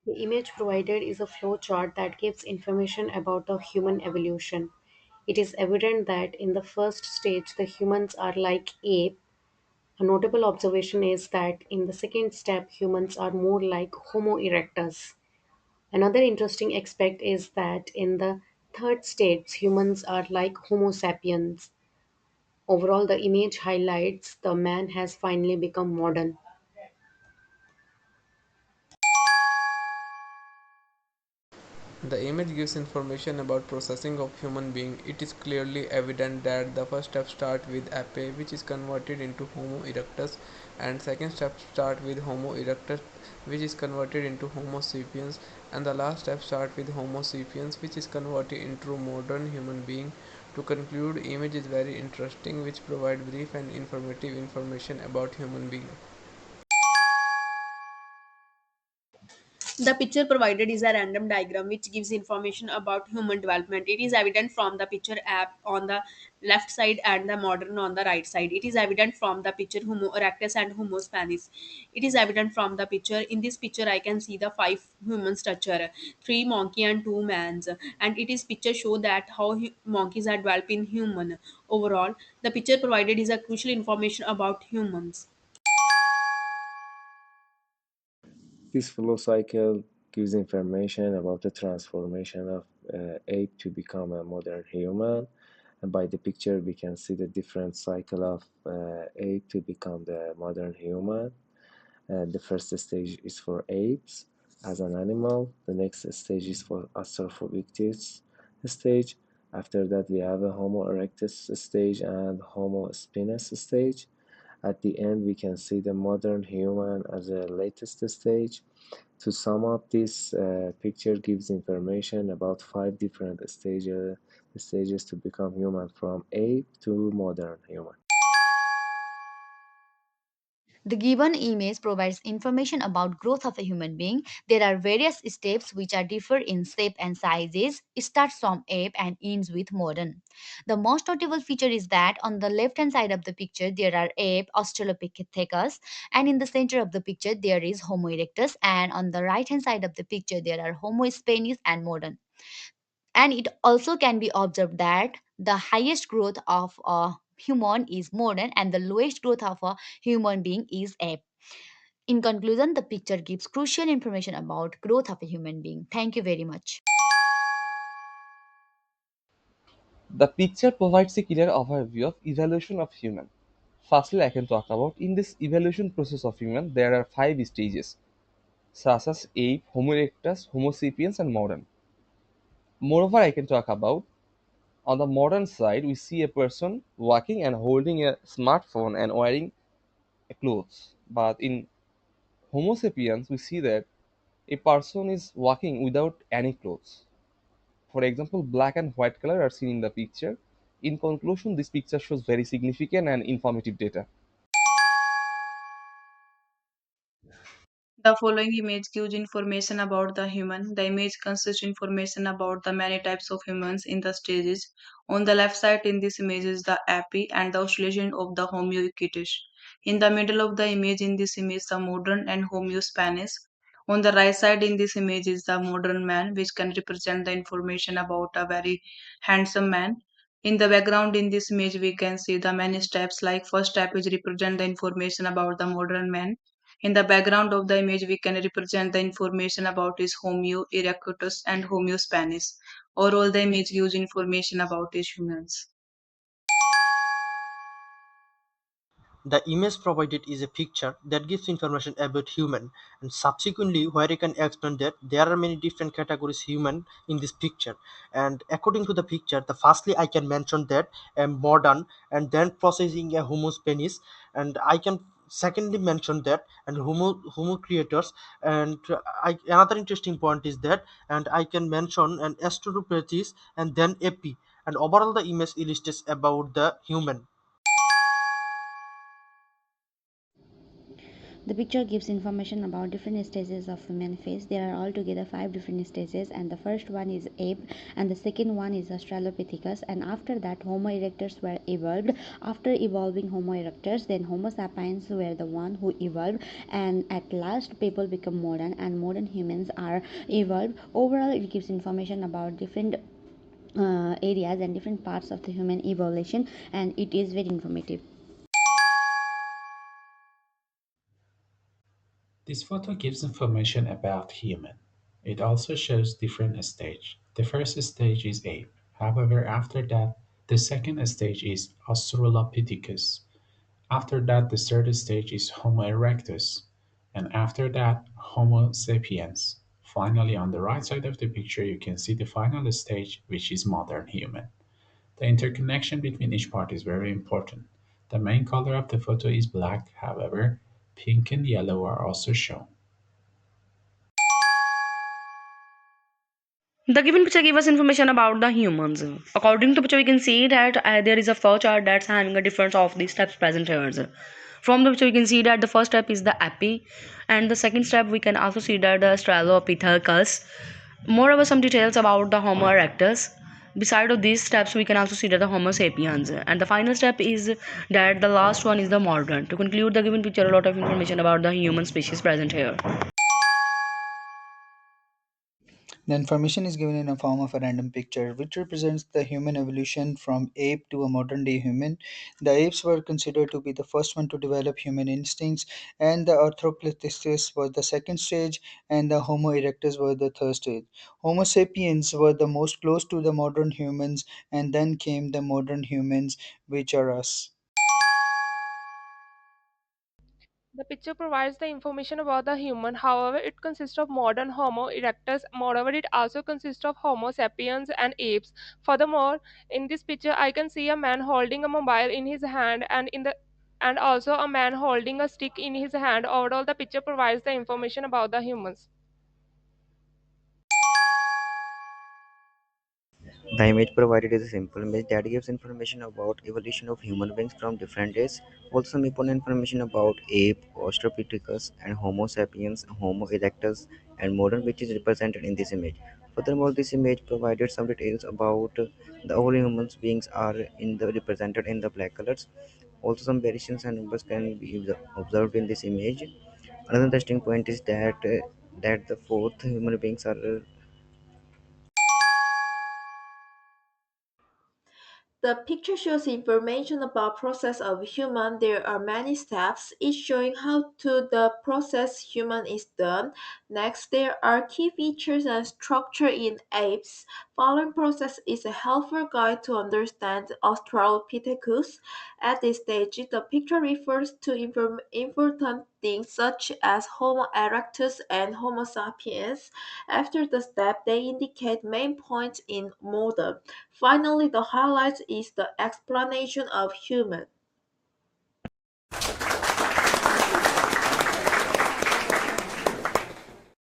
The image provided is a flow chart that gives information about the human evolution. It is evident that in the first stage, the humans are like ape. A notable observation is that in the second step, humans are more like Homo erectus. Another interesting aspect is that in the third stage, humans are like Homo sapiens. Overall, the image highlights the man has finally become modern. The image gives information about processing of human being. It is clearly evident that the first step start with ape, which is converted into Homo erectus, and second step start with Homo erectus, which is converted into Homo sapiens, and the last step start with Homo sapiens, which is converted into modern human being. To conclude, image is very interesting, which provide brief and informative information about human being. The picture provided is a random diagram which gives information about human development. It is evident from the picture app on the left side and the modern on the right side. It is evident from the picture Homo erectus and Homo spanish. It is evident from the picture. In this picture, I can see the five human structure, three monkey and two mans, and it is picture show that how monkeys are developing human. Overall, the picture provided is a crucial information about humans. This flow cycle gives information about the transformation of ape to become a modern human. And by the picture, we can see the different cycle of ape to become the modern human. The first stage is for apes as an animal. The next stage is for Australopithecus stage. After that, we have a Homo erectus stage and Homo spinus stage. At the end, we can see the modern human as a latest stage. To sum up, this picture gives information about five different stages to become human from ape to modern human. The given image provides information about growth of a human being. There are various steps which are differ in shape and sizes. It starts from ape and ends with modern. The most notable feature is that on the left hand side of the picture there are ape, Australopithecus, and in the center of the picture there is Homo erectus, and on the right hand side of the picture there are Homo spanish and modern. And it also can be observed that the highest growth of a human is modern and the lowest growth of a human being is ape. In conclusion, the picture gives crucial information about growth of a human being. Thank you very much. The picture provides a clear overview of evolution of human. Firstly, I can talk about in this evolution process of human, there are five stages, such as ape, Homo erectus, Homo sapiens, and modern. Moreover, I can talk about on the modern side, we see a person walking and holding a smartphone and wearing a clothes. But in Homo sapiens, we see that a person is walking without any clothes. For example, black and white color are seen in the picture. In conclusion, this picture shows very significant and informative data. The following image gives information about the human. The image consists information about the many types of humans in the stages. On the left side in this image is the api and the oscillation of the Homo erectus. In the middle of the image in this image the modern and Homo Spanish. On the right side in this image is the modern man which can represent the information about a very handsome man. In the background in this image we can see the many steps like first step is represent the information about the modern man. In the background of the image, we can represent the information about his Homo erectus and Homo Spanish. Overall, the image gives information about his humans. The image provided is a picture that gives information about human, and subsequently where you can explain that there are many different categories human in this picture. And according to the picture, the firstly I can mention that a modern, and then processing a homo penis, and I can secondly mention that and homo creators, and another interesting point is that, and I can mention an astropathies and then epi, and overall the image illustrates about the human. The picture gives information about different stages of human face. There are altogether five different stages, and the first one is ape, and the second one is Australopithecus, and after that Homo erectus were evolved. After evolving Homo erectus, then Homo sapiens were the one who evolved, and at last people become modern, and modern humans are evolved. Overall, it gives information about different areas and different parts of the human evolution, and it is very informative. This photo gives information about human. It also shows different stage. The first stage is ape. However, after that, the second stage is Australopithecus. After that, the third stage is Homo erectus. And after that, Homo sapiens. Finally, on the right side of the picture, you can see the final stage, which is modern human. The interconnection between each part is very important. The main color of the photo is black, however, pink and yellow are also shown. The given picture gives us information about the humans. According to picture, we can see that there is a flow chart that's having a difference of the steps present here. From the picture, we can see that the first step is the epi, and the second step we can also see that the Australopithecus. Moreover, some details about the Homo erectus. Beside of these steps, we can also see that the Homo sapiens, and the final step is that the last one is the modern. To conclude the given picture, a lot of information about the human species present here. The information is given in a form of a random picture, which represents the human evolution from ape to a modern day human. The apes were considered to be the first one to develop human instincts, and the Arthropithecus was the second stage, and the Homo erectus was the third stage. Homo sapiens were the most close to the modern humans, and then came the modern humans, which are us. The picture provides the information about the human. However, it consists of modern Homo erectus. Moreover, it also consists of Homo sapiens and apes. Furthermore, in this picture, I can see a man holding a mobile in his hand, and also a man holding a stick in his hand. Overall, the picture provides the information about the humans. The image provided is a simple image that gives information about evolution of human beings from different days. Also, some important information about ape, Australopithecus, and Homo sapiens, Homo erectus, and modern, which is represented in this image. Furthermore, this image provided some details about the all human beings are in the represented in the black colors. Also, some variations and numbers can be observed in this image. Another interesting point is that the fourth human beings are The picture shows information about process of human. There are many steps, each showing how to the process human is done. Next, there are key features and structure in apes. Following process is a helpful guide to understand Australopithecus. At this stage, the picture refers to important things such as Homo erectus and Homo sapiens. After the step, they indicate main points in model. Finally, the highlight is the explanation of human.